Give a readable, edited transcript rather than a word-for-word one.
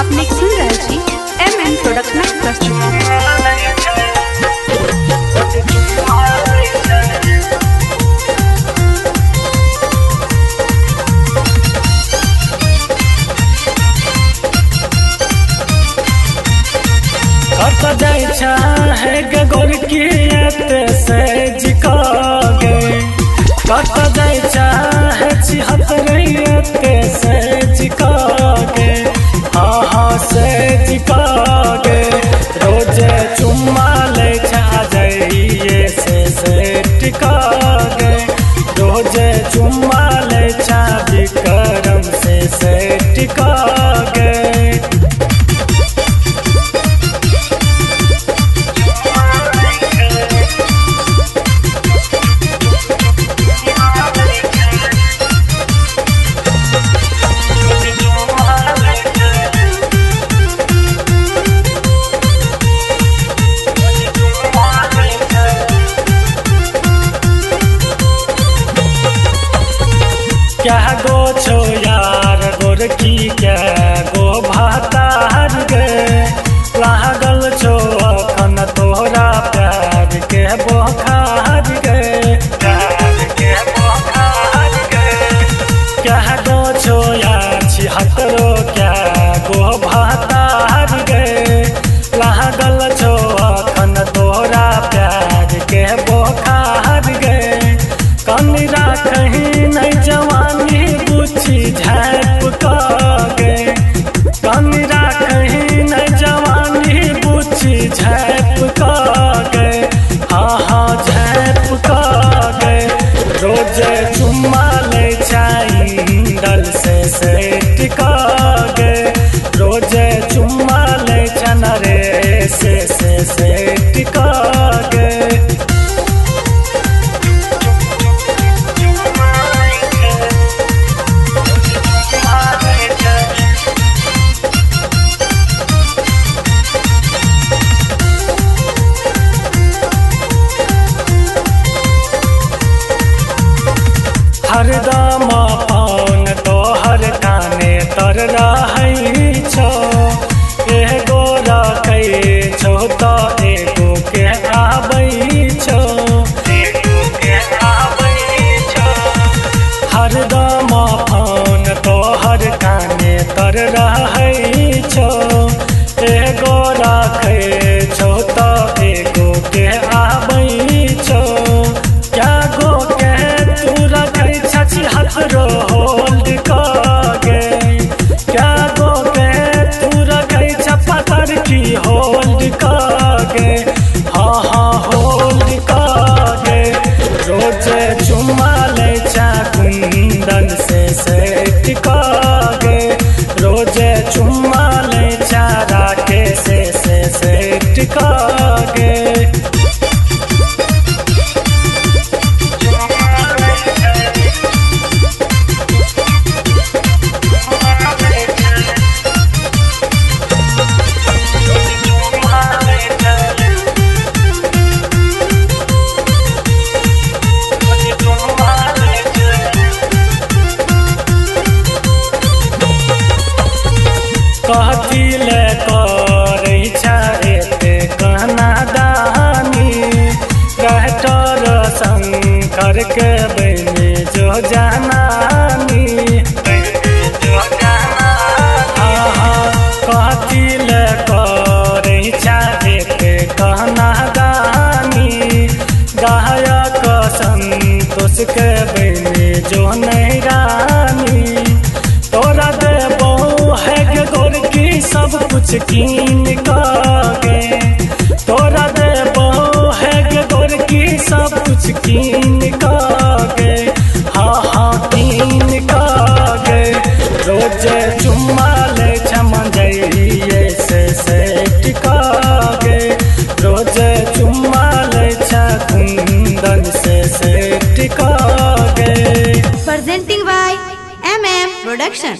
अपने सुन रहे छी MM प्रोडक्शन प्रस्तुति। कत जाय है गोर की से जिकागे कत जाय है 76 से जिकागे हाँ से जिकागे रोजे चुम्मा ले छा जाइए से टिकागे रोजे चुम्मा ले छा विक्रम से टिकागे क्या गो छो यार गोर की क्या गो भातार गे लागल छो अखन तोरा प्यार के बोखार गे प्यार के बोखार गे क्या गो छो यार 76 क्या गो भातार गे लागल छो अखन तोरा प्यार के बोखार गे कमी राखही नहीं जवानी बुझी झाप कागे कमी राखही नहीं जवानी बुझी झाप कागे हाँ झाप कागे रोजे चुम्मा ले छाइंदल से टिकागे रोजे चुम्मा ले छन रे से टिकागे हरदम पान तोहर काने तर रहै छो एगो रखै छो तो एगो के आबै छो हरदम पान तोहर काने तर रहै छो एगो रखै छो तो एगो के आबै छो क्या गो के तू रखै हथरो होल्ड कागे क्या गो के तू रखै पत्थर की होल्ड कागे हाँ होल्ड कागे रोजे चुम्मा ले छा कुंदन से टिकागे रोजे चुम्मा ले छा राके से टिकागे कहती ले करे छे कहना दानी कहतर शंकर के बने जो जानानी कहती ले करे छे कहना दानी गायक संतोष के बने जो नहीं रानी तोरा देबो है गोर की सब कुछ कीन कागे तोरा देबो है गोर की सब कुछ कीन कागे हाँ कीन कागे रोजे चुम्मा ले छमन जाइए से टिकागे रोजे चुम्मा ले छा कुंदन से टिकागे Presenting by MM Production।